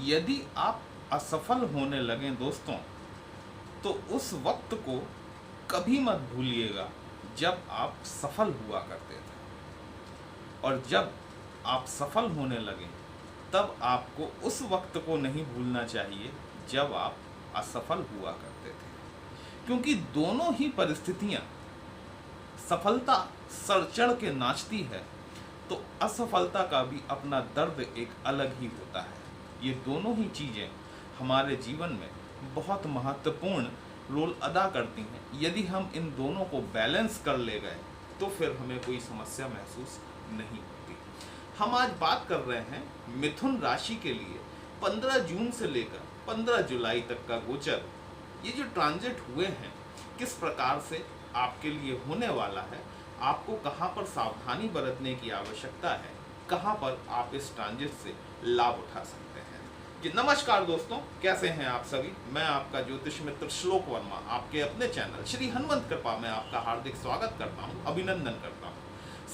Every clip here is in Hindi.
यदि आप असफल होने लगें दोस्तों, तो उस वक्त को कभी मत भूलिएगा जब आप सफल हुआ करते थे। और जब आप सफल होने लगें तब आपको उस वक्त को नहीं भूलना चाहिए जब आप असफल हुआ करते थे, क्योंकि दोनों ही परिस्थितियां, सफलता सर चढ़ के नाचती है तो असफलता का भी अपना दर्द एक अलग ही होता है। ये दोनों ही चीज़ें हमारे जीवन में बहुत महत्वपूर्ण रोल अदा करती हैं। यदि हम इन दोनों को बैलेंस कर ले गए तो फिर हमें कोई समस्या महसूस नहीं होती। हम आज बात कर रहे हैं मिथुन राशि के लिए 15 जून से लेकर 15 जुलाई तक का गोचर, ये जो ट्रांजिट हुए हैं किस प्रकार से आपके लिए होने वाला है, आपको कहाँ पर सावधानी बरतने की आवश्यकता है, कहाँ पर आप इस ट्रांजिट से लाभ उठा सकते हैं। जी नमस्कार दोस्तों, कैसे हैं आप सभी। मैं आपका ज्योतिष मित्र श्लोक वर्मा आपके अपने चैनल श्री हनुमंत कृपा में आपका हार्दिक स्वागत करता हूं, अभिनंदन करता हूं।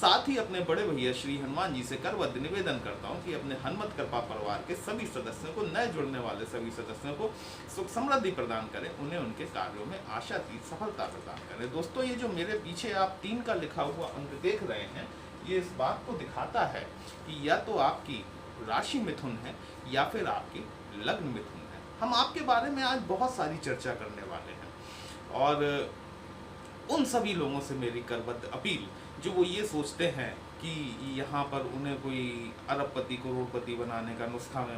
साथ ही अपने बड़े भैया श्री हनुमान जी से करबद्ध निवेदन करता हूं कि अपने हनुमत कृपा परिवार के सभी सदस्यों को, नए जुड़ने वाले सभी सदस्यों को सुख समृद्धि प्रदान करें, उन्हें उनके कार्यों में आशातीत सफलता प्रदान करें। दोस्तों, ये जो मेरे पीछे आप 3 का लिखा हुआ अंक देख रहे हैं, ये इस बात को दिखाता है कि या तो आपकी राशि मिथुन है या फिर आपकी लग्न मिथुन है। हम आपके बारे में आज बहुत सारी चर्चा करने वाले हैं और उन सभी लोगों से मेरी करबद्ध अपील जो वो ये सोचते हैं कि यहाँ पर उन्हें कोई अरबपति करोड़पति बनाने का नुस्खा में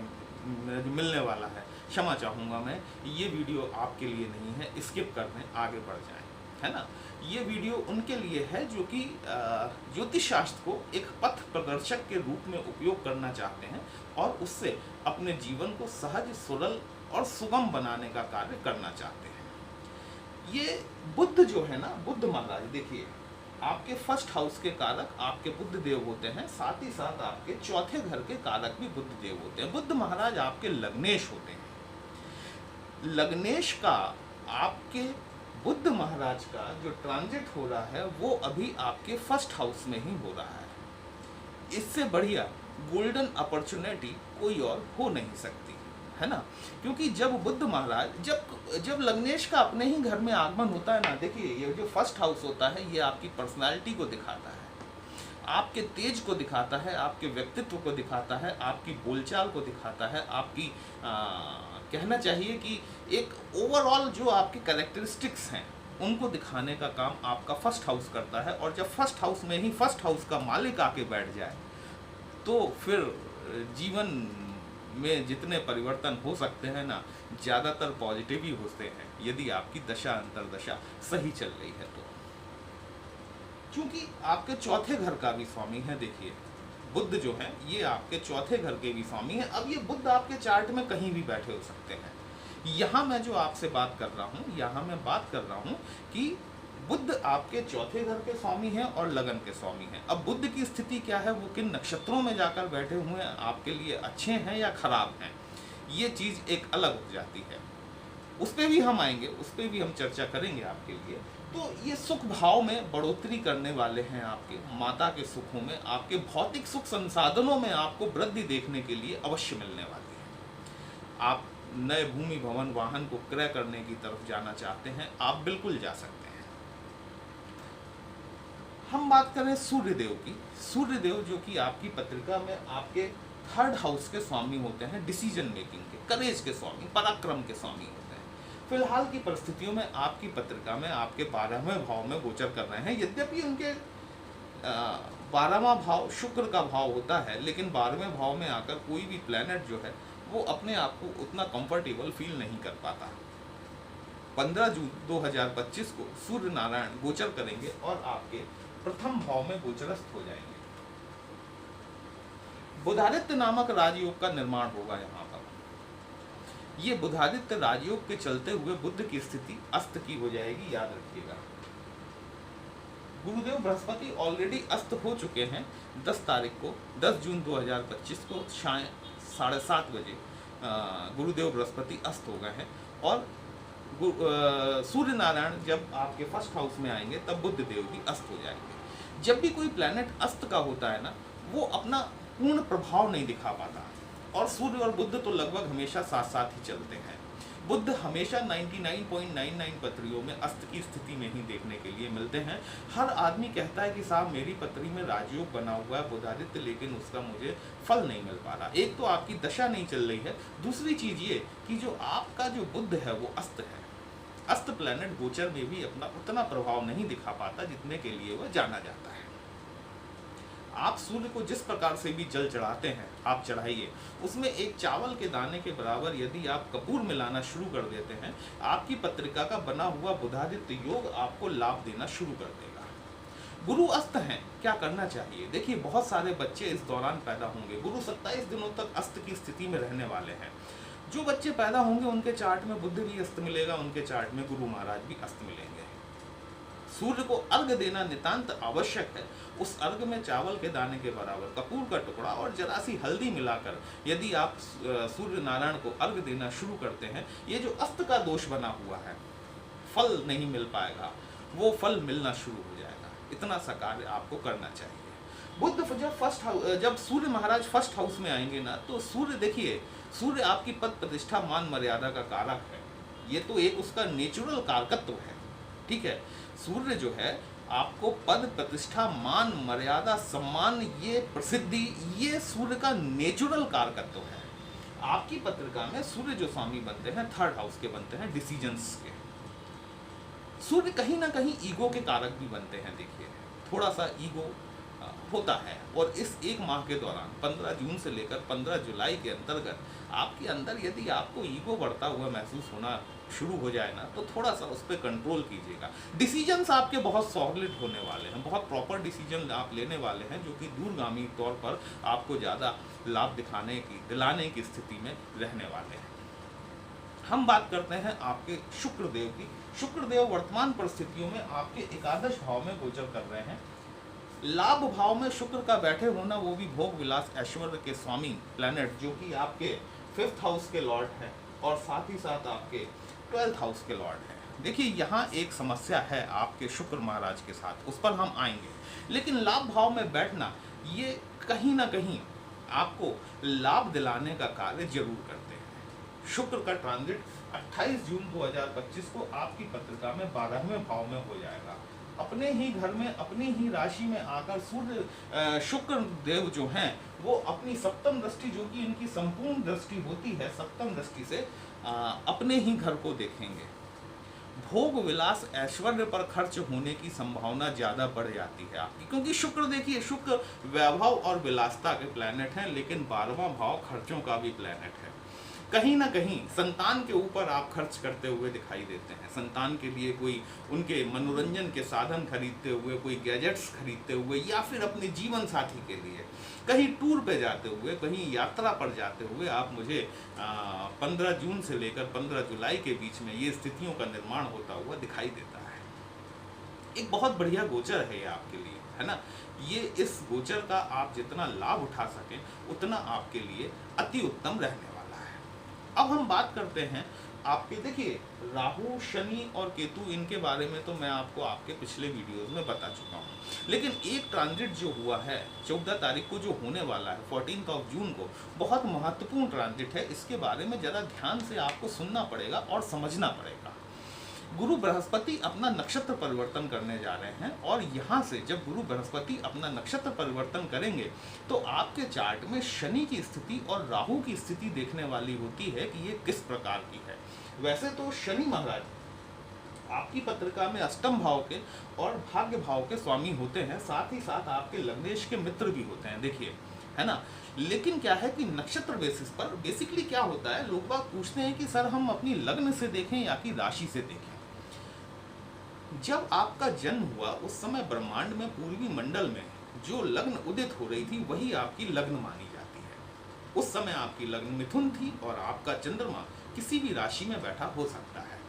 जो मिलने वाला है, क्षमा चाहूँगा मैं, ये वीडियो आपके लिए नहीं है, स्किप कर दें, आगे बढ़ जाएं, है ना। ये वीडियो उनके लिए है जो कि ज्योतिष शास्त्र को एक पथ प्रदर्शक के रूप में उपयोग करना चाहते हैं और उससे अपने जीवन को सहज, सरल और सुगम बनाने का कार्य करना चाहते हैं। ये बुद्ध जो है ना, बुद्ध महाराज, देखिए आपके फर्स्ट हाउस के कारक आपके बुद्ध देव होते हैं, साथ ही साथ आपके चौथे घर के कारक भी बुद्ध देव होते हैं। बुद्ध महाराज आपके लग्नेश होते हैं। लग्नेश का आपके बुद्ध महाराज का जो ट्रांजिट हो रहा है वो अभी आपके फर्स्ट हाउस में ही हो रहा है। इससे बढ़िया गोल्डन अपॉर्चुनिटी कोई और हो नहीं सकती, है ना। क्योंकि जब बुद्ध महाराज, जब लग्नेश का अपने ही घर में आगमन होता है ना, देखिए ये जो फर्स्ट हाउस होता है ये आपकी पर्सनालिटी को दिखाता है, आपके तेज को दिखाता है, आपके व्यक्तित्व को दिखाता है, आपकी बोलचाल को दिखाता है, आपकी कहना चाहिए कि एक ओवरऑल जो आपके कैरेक्टरिस्टिक्स हैं उनको दिखाने का काम आपका फर्स्ट हाउस करता है। और जब फर्स्ट हाउस में ही फर्स्ट हाउस का मालिक आके बैठ जाए तो फिर जीवन में जितने परिवर्तन हो सकते हैं ना, ज़्यादातर पॉजिटिव ही होते हैं यदि आपकी दशा अंतरदशा सही चल रही है तो। क्योंकि आपके चौथे घर का भी स्वामी है, देखिए बुद्ध जो है ये आपके चौथे घर के भी स्वामी है। अब ये बुद्ध आपके चार्ट में कहीं भी बैठे हो सकते हैं। यहाँ मैं जो आपसे बात कर रहा हूँ, यहाँ मैं बात कर रहा हूँ कि बुद्ध आपके चौथे घर के स्वामी हैं और लगन के स्वामी हैं। अब बुद्ध की स्थिति क्या है, वो किन नक्षत्रों में जाकर बैठे हुए हैं, आपके लिए अच्छे हैं या खराब हैं, ये चीज़ एक अलग हो जाती है। उस पर भी हम आएंगे, उस पर भी हम चर्चा करेंगे आपके लिए। तो ये सुख भाव में बढ़ोतरी करने वाले हैं, आपके माता के सुखों में, आपके भौतिक सुख संसाधनों में आपको वृद्धि देखने के लिए अवश्य मिलने वाली है। आप नए भूमि भवन वाहन को क्रय करने की तरफ जाना चाहते हैं, आप बिल्कुल जा सकते हैं। हम बात करें सूर्यदेव की। सूर्यदेव जो कि आपकी पत्रिका में आपके थर्ड हाउस के स्वामी होते हैं, डिसीजन मेकिंग के, करेज के स्वामी, पराक्रम के स्वामी होते हैं। फिलहाल की परिस्थितियों में आपकी पत्रिका में आपके 12वें भाव में गोचर कर रहे हैं। यद्यपि उनके 12वां भाव शुक्र का भाव होता है, लेकिन 12वें भाव में आकर कोई भी प्लैनेट जो है वो अपने आप को उतना कंफर्टेबल फील नहीं कर पाता। 15 जून 2025 को सूर्य नारायण गोचर करेंगे और आपके प्रथम भाव में गोचरस्थ हो जाएंगे। बुधादित्य नामक राजयोग का निर्माण होगा यहाँ पर। ये बुधादित्य राजयोग के चलते हुए बुद्ध की स्थिति अस्त की हो जाएगी, याद रखिएगा। गुरुदेव बृहस्पति ऑलरेडी अस्त हो चुके हैं। 10 तारीख को, 10 जून 2025 को 7:30 बजे गुरुदेव बृहस्पति अस्त हो गए हैं और सूर्य नारायण जब आपके फर्स्ट हाउस में आएंगे तब बुध देव भी अस्त हो जाएंगे। जब भी कोई प्लैनेट अस्त का होता है ना, वो अपना पूर्ण प्रभाव नहीं दिखा पाता। और सूर्य और बुध तो लगभग हमेशा साथ साथ ही चलते हैं। बुध हमेशा 99.99 पत्रियों में अस्त की स्थिति में ही देखने के लिए मिलते हैं। हर आदमी कहता है कि साहब मेरी पत्री में राजयोग बना हुआ है बुधादित्य, लेकिन उसका मुझे फल नहीं मिल पा रहा। एक तो आपकी दशा नहीं चल रही है, दूसरी चीज ये कि जो आपका जो बुध है वो अस्त है। अस्त प्लैनेट गोचर में भी अपना उतना प्रभाव नहीं दिखा पाता जितने के लिए वह जाना जाता है। आप सूर्य को जिस प्रकार से भी जल चढ़ाते हैं आप चढ़ाइए, उसमें एक चावल के दाने के बराबर यदि आप कपूर मिलाना शुरू कर देते हैं, आपकी पत्रिका का बना हुआ बुधादित्य योग आपको लाभ देना शुरू कर देगा। गुरु अस्त हैं, क्या करना चाहिए? देखिए बहुत सारे बच्चे इस दौरान पैदा होंगे। गुरु 27 दिनों तक अस्त की स्थिति में रहने वाले हैं। जो बच्चे पैदा होंगे उनके चार्ट में बुध भी अस्त मिलेगा, उनके चार्ट में गुरु महाराज भी अस्त मिलेंगे। सूर्य को अर्घ देना नितांत आवश्यक है। उस अर्घ में चावल के दाने के बराबर कपूर का टुकड़ा और जरा सी हल्दी मिलाकर यदि आप सूर्य नारायण को अर्घ देना शुरू करते हैं, ये जो अस्त का दोष बना हुआ है, फल नहीं मिल पाएगा, वो फल मिलना शुरू हो जाएगा। इतना सा कार्य आपको करना चाहिए। बुध जब सूर्य महाराज फर्स्ट हाउस में आएंगे ना, तो सूर्य देखिए, सूर्य आपकी पद प्रतिष्ठा मान मर्यादा का कारक है। ये तो एक उसका नेचुरल कारकत्व है, ठीक है। सूर्य जो है आपको पद प्रतिष्ठा मान मर्यादा सम्मान, ये प्रसिद्धि, ये सूर्य का नेचुरल कारकत्व है। आपकी पत्रिका में सूर्य जो स्वामी बनते हैं थर्ड हाउस के बनते हैं, डिसीजंस के। सूर्य कहीं ना कहीं ईगो के कारक भी बनते हैं। देखिए थोड़ा सा ईगो होता है, और इस एक माह के दौरान 15 जून से लेकर 15 जुलाई के अंतर्गत आपके अंदर यदि आपको ईगो बढ़ता हुआ महसूस होना शुरू हो जाए ना, तो थोड़ा सा उस पर कंट्रोल कीजिएगा। डिसीजंस आपके बहुत सॉलिड होने वाले हैं, बहुत प्रॉपर डिसीजन आप लेने वाले हैं, जो कि दूरगामी तौर पर आपको ज़्यादा लाभ दिलाने की स्थिति में रहने वाले हैं। हम बात करते हैं आपके शुक्रदेव की। शुक्रदेव वर्तमान परिस्थितियों में आपके एकादश भाव में गोचर कर रहे हैं। लाभ भाव में शुक्र का बैठे होना, वो भी भोग विलास ऐश्वर्य के स्वामी प्लैनेट, जो कि आपके 5th हाउस के लॉर्ड हैं और साथ ही साथ आपके 12th हाउस के लॉर्ड हैं। देखिए यहाँ एक समस्या है आपके शुक्र महाराज के साथ, उस पर हम आएंगे। लेकिन लाभ भाव में बैठना ये कहीं ना कहीं आपको लाभ दिलाने का कार्य जरूर करते हैं। शुक्र का ट्रांजिट 28 जून 2025 को आपकी पत्रिका में 12वें भाव में हो जाएगा। अपने ही घर में, अपनी ही राशि में आकर सूर्य शुक्र देव जो हैं वो अपनी सप्तम दृष्टि, जो कि इनकी संपूर्ण दृष्टि होती है, सप्तम दृष्टि से अपने ही घर को देखेंगे। भोग विलास ऐश्वर्य पर खर्च होने की संभावना ज्यादा बढ़ जाती है आपकी, क्योंकि शुक्र देखिए, शुक्र वैभव और विलासता के प्लैनेट हैं, लेकिन 12वां भाव खर्चों का भी प्लैनेट है। कहीं ना कहीं संतान के ऊपर आप खर्च करते हुए दिखाई देते हैं। संतान के लिए कोई उनके मनोरंजन के साधन खरीदते हुए, कोई गैजेट्स खरीदते हुए, या फिर अपने जीवन साथी के लिए कहीं टूर पे जाते हुए, कहीं यात्रा पर जाते हुए आप मुझे 15 जून से लेकर 15 जुलाई के बीच में ये स्थितियों का निर्माण होता हुआ दिखाई देता है। एक बहुत बढ़िया गोचर है ये आपके लिए, है ना। ये इस गोचर का आप जितना लाभ उठा सकें उतना आपके लिए अति उत्तम रहने वाला है। अब हम बात करते हैं आपके, देखिए राहु, शनि और केतु, इनके बारे में तो मैं आपको आपके पिछले वीडियोस में बता चुका हूँ। लेकिन एक ट्रांजिट जो हुआ है 14 तारीख को, जो होने वाला है 14 जून को, बहुत महत्वपूर्ण ट्रांजिट है। इसके बारे में ज़रा ध्यान से आपको सुनना पड़ेगा और समझना पड़ेगा। गुरु बृहस्पति अपना नक्षत्र परिवर्तन करने जा रहे हैं, और यहाँ से जब गुरु बृहस्पति अपना नक्षत्र परिवर्तन करेंगे तो आपके चार्ट में शनि की स्थिति और राहु की स्थिति देखने वाली होती है कि ये किस प्रकार की है। वैसे तो शनि महाराज आपकी पत्रिका में अष्टम भाव के और भाग्य भाव के स्वामी होते हैं, साथ ही साथ आपके लग्नेश के मित्र भी होते हैं, देखिए, है ना। लेकिन क्या है कि नक्षत्र बेसिस पर बेसिकली क्या होता है, लोग बाग पूछते हैं कि सर हम अपनी लग्न से देखें या कि राशि से देखें। जब आपका जन्म हुआ उस समय ब्रह्मांड में, पूर्वी मंडल में जो लग्न उदित हो रही थी वही आपकी लग्न मानी जाती है। उस समय आपकी लग्न मिथुन थी और आपका चंद्रमा किसी भी राशि में बैठा हो सकता है।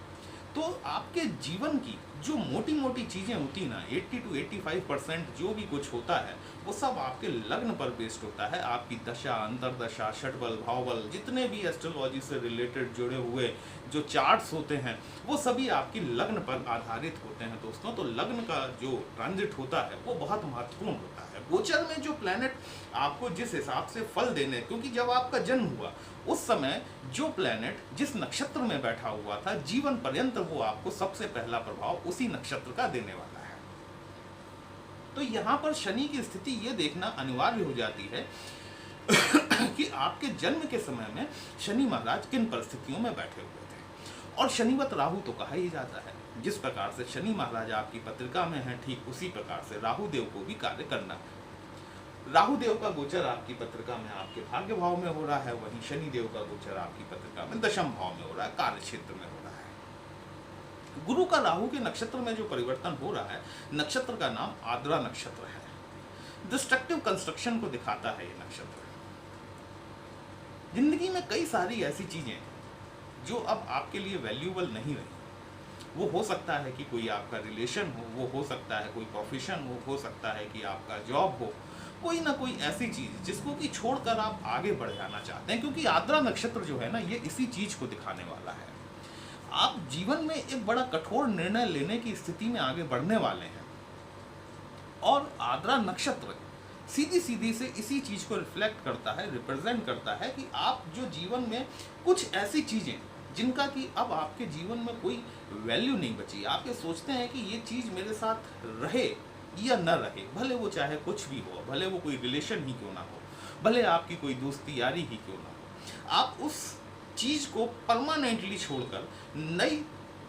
तो आपके जीवन की जो मोटी मोटी चीज़ें होती ना 80 to 85% जो भी कुछ होता है वो सब आपके लग्न पर बेस्ड होता है। आपकी दशा, अंतरदशा, षटबल, भावबल, जितने भी एस्ट्रोलॉजी से रिलेटेड जुड़े हुए जो चार्ट्स होते हैं वो सभी आपकी लग्न पर आधारित होते हैं दोस्तों। तो लग्न का जो ट्रांजिट होता है वो बहुत महत्वपूर्ण होता है। गोचर में जो प्लैनेट आपको जिस हिसाब से फल देने, क्योंकि जब आपका जन्म हुआ उस समय जो प्लैनेट जिस नक्षत्र में बैठा हुआ था जीवन पर्यंत वो आपको सबसे पहला प्रभाव उसी नक्षत्र का देने वाला है। तो यहाँ पर शनि की स्थिति ये देखना अनिवार्य हो जाती है कि आपके जन्म के समय में शनि महाराज किन परिस्थितियों में बैठे हुए थे। और शनिवत राहु तो कहा ही जाता है। जिस प्रकार से शनि महाराज आपकी पत्रिका में है ठीक उसी प्रकार से राहु देव को भी कार्य करना है। राहु देव का गोचर आपकी पत्रिका में आपके भाग्य भाव में हो रहा है, वहीं शनि देव का गोचर आपकी पत्रिका में दशम भाव में हो रहा है, कार्य क्षेत्र में हो रहा है। गुरु का राहु के नक्षत्र में जो परिवर्तन हो रहा है, नक्षत्र का नाम आद्रा नक्षत्र है। डिस्ट्रक्टिव कंस्ट्रक्शन को दिखाता है ये नक्षत्र। जिंदगी में कई सारी ऐसी चीजें जो अब आपके लिए वैल्यूएबल नहीं रही। वो हो सकता है कि कोई आपका रिलेशन हो, वो हो सकता है कोई प्रोफेशन हो सकता है कि आपका जॉब हो, कोई ना कोई ऐसी चीज जिसको कि छोड़कर आप आगे बढ़ जाना चाहते हैं। क्योंकि आद्रा नक्षत्र जो है ना ये इसी चीज को दिखाने वाला है। आप जीवन में एक बड़ा कठोर निर्णय लेने की स्थिति में आगे बढ़ने वाले हैं और आद्रा नक्षत्र सीधी सीधी से इसी चीज को रिफ्लेक्ट करता है, रिप्रेजेंट करता है कि आप जो जीवन में कुछ ऐसी चीजें जिनका कि अब आपके जीवन में कोई वैल्यू नहीं बची, आप ये सोचते हैं कि ये चीज मेरे साथ रहे या न रहे, भले वो चाहे कुछ भी हो, भले वो कोई रिलेशन ही क्यों ना हो, भले आपकी कोई दोस्ती यारी ही क्यों ना हो, आप उस चीज को परमानेंटली छोड़कर नई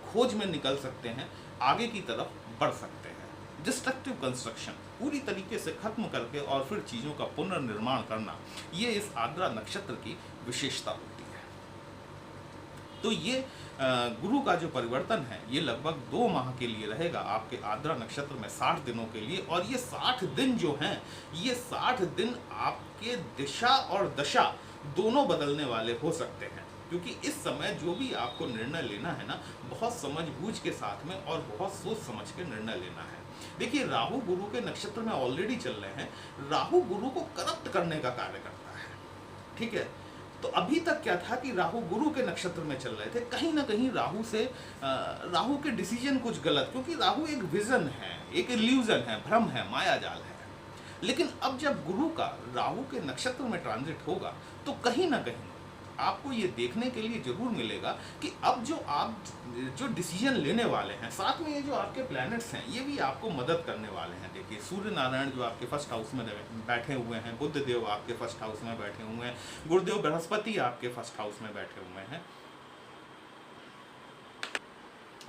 खोज में निकल सकते हैं, आगे की तरफ बढ़ सकते हैं। डिस्ट्रक्टिव कंस्ट्रक्शन पूरी तरीके से खत्म करके और फिर चीजों का पुनर्निर्माण करना, ये इस आद्रा नक्षत्र की विशेषता होती है। तो ये गुरु का जो परिवर्तन है ये लगभग 2 माह के लिए रहेगा आपके आद्रा नक्षत्र में, 60 दिनों के लिए। और ये 60 दिन जो हैं ये 60 दिन आपके दिशा और दशा दोनों बदलने वाले हो सकते हैं। क्योंकि इस समय जो भी आपको निर्णय लेना है ना, बहुत समझबूझ के साथ में और बहुत सोच समझ के निर्णय लेना है। देखिए राहु गुरु के नक्षत्र में ऑलरेडी चल रहे हैं। राहु गुरु को करप्ट करने का कार्य करता है, ठीक है। तो अभी तक क्या था कि राहु गुरु के नक्षत्र में चल रहे थे, कहीं ना कहीं राहु के डिसीजन कुछ गलत, क्योंकि राहु एक विजन है, एक इल्यूजन है, भ्रम है, मायाजाल है। लेकिन अब जब गुरु का राहु के नक्षत्र में ट्रांजिट होगा तो कहीं ना कहीं आपको ये देखने के लिए जरूर मिलेगा कि अब जो आप जो डिसीजन लेने वाले हैं, साथ में ये जो आपके प्लैनेट्स हैं ये भी आपको मदद करने वाले हैं। देखिए सूर्य नारायण जो आपके फर्स्ट हाउस में बैठे हुए हैं, बुध देव आपके फर्स्ट हाउस में बैठे हुए हैं, गुरुदेव बृहस्पति आपके फर्स्ट हाउस में बैठे हुए हैं।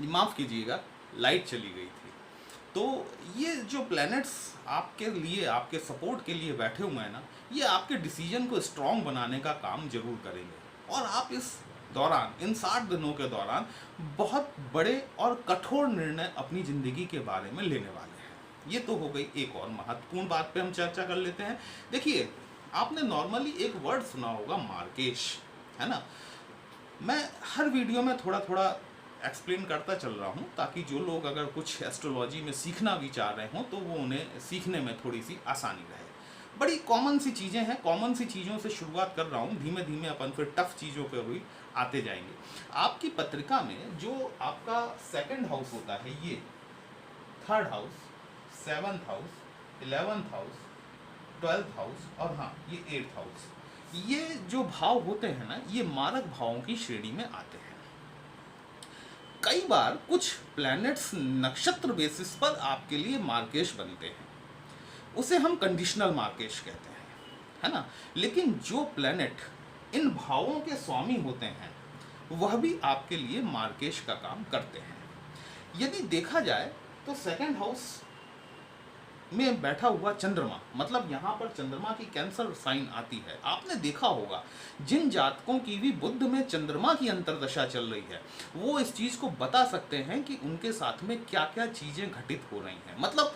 माफ कीजिएगा, लाइट चली गई थी। तो ये जो प्लैनेट्स आपके लिए, आपके सपोर्ट के लिए बैठे हुए हैं ना, ये आपके डिसीजन को स्ट्रॉन्ग बनाने का काम जरूर करेंगे। और आप इस दौरान, इन 60 दिनों के दौरान बहुत बड़े और कठोर निर्णय अपनी ज़िंदगी के बारे में लेने वाले हैं। ये तो हो गई एक और महत्वपूर्ण बात पे हम चर्चा कर लेते हैं। देखिए आपने नॉर्मली एक वर्ड सुना होगा मार्केश, है ना। मैं हर वीडियो में थोड़ा थोड़ा एक्सप्लेन करता चल रहा हूँ ताकि जो लोग अगर कुछ एस्ट्रोलॉजी में सीखना भी चाह रहे हों तो वो उन्हें सीखने में थोड़ी सी आसानी रहे। बड़ी कॉमन सी चीज़ें हैं, कॉमन सी चीज़ों से शुरुआत कर रहा हूँ, धीमे धीमे अपन फिर टफ चीज़ों पर भी आते जाएंगे। आपकी पत्रिका में जो आपका 2nd हाउस होता है, ये 3rd house, 7th house, 11th house, 12th house और हाँ ये 8th हाउस, ये जो भाव होते हैं ना ये मारक भावों की श्रेणी में आते हैं। कई बार कुछ प्लैनेट्स नक्षत्र बेसिस पर आपके लिए मार्केश बनते हैं, उसे हम कंडीशनल मार्केश कहते हैं, है ना। लेकिन जो प्लैनेट इन भावों के स्वामी होते हैं वह भी आपके लिए मार्केश का काम करते हैं। यदि देखा जाए तो 2nd हाउस में बैठा हुआ चंद्रमा, मतलब यहाँ पर चंद्रमा की कैंसर साइन आती है। आपने देखा होगा जिन जातकों की भी बुध में चंद्रमा की अंतर्दशा चल रही है वो इस चीज को बता सकते हैं कि उनके साथ में क्या क्या चीजें घटित हो रही हैं। मतलब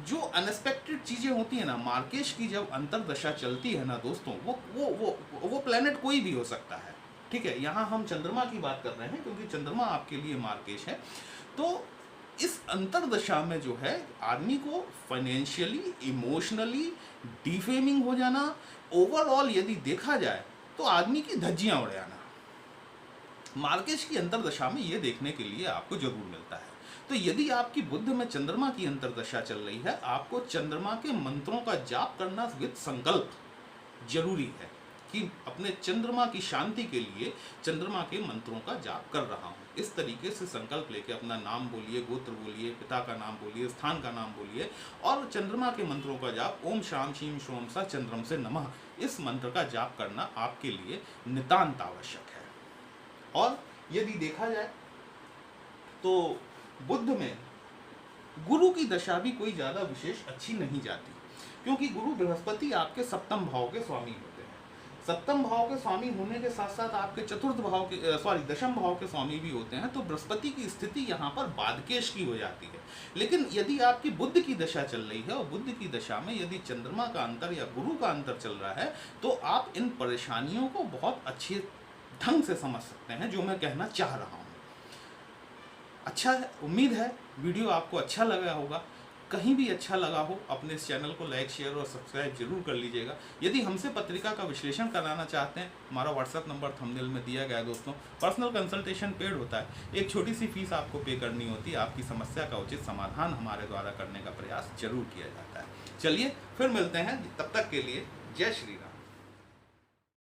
जो अनएक्सपेक्टेड चीजें होती है ना, मार्केश की जब अंतर्दशा चलती है ना दोस्तों, वो प्लेनेट कोई भी हो सकता है, ठीक है। यहाँ हम चंद्रमा की बात कर रहे हैं क्योंकि चंद्रमा आपके लिए मार्केश है। तो इस अंतरदशा में जो है आदमी को फाइनेंशियली, इमोशनली डिफेमिंग हो जाना, ओवरऑल यदि देखा जाए तो आदमी की धज्जियां उड़ जाना, मार्केश की अंतरदशा में ये देखने के लिए आपको जरूर मिलता है। तो यदि आपकी बुध में चंद्रमा की अंतरदशा चल रही है, आपको चंद्रमा के मंत्रों का जाप करना विद संकल्प जरूरी है कि अपने चंद्रमा की शांति के लिए चंद्रमा के मंत्रों का जाप कर रहा हूँ। इस तरीके से संकल्प लेके अपना नाम बोलिए, गोत्र बोलिए, पिता का नाम बोलिए, स्थान का नाम बोलिए और चंद्रमा के मंत्रों का जाप ओम शाम शीम शोम सा चंद्रम से नमः, इस मंत्र का जाप करना आपके लिए नितांत आवश्यक है। और यदि देखा जाए तो बुध में गुरु की दशा भी कोई ज़्यादा विशेष अच्छी नहीं जाती, क्योंकि गुरु बृहस्पति आपके सप्तम भाव के स्वामी होते हैं। सप्तम भाव के स्वामी होने के साथ साथ आपके चतुर्थ भाव के दशम भाव के स्वामी भी होते हैं। तो बृहस्पति की स्थिति यहाँ पर बादकेश की हो जाती है। लेकिन यदि आपकी बुध की दशा चल रही है और बुध की दशा में यदि चंद्रमा का अंतर या गुरु का अंतर चल रहा है, तो आप इन परेशानियों को बहुत अच्छे ढंग से समझ सकते हैं जो मैं कहना चाह रहा हूँ। अच्छा है, उम्मीद है वीडियो आपको अच्छा लगा होगा। कहीं भी अच्छा लगा हो अपने इस चैनल को लाइक, शेयर और सब्सक्राइब जरूर कर लीजिएगा। यदि हमसे पत्रिका का विश्लेषण कराना चाहते हैं, हमारा व्हाट्सएप नंबर थंबनेल में दिया गया है दोस्तों। पर्सनल कंसल्टेशन पेड होता है, एक छोटी सी फीस आपको पे करनी होती है। आपकी समस्या का उचित समाधान हमारे द्वारा करने का प्रयास जरूर किया जाता है। चलिए फिर मिलते हैं, तब तक के लिए जय श्री राम।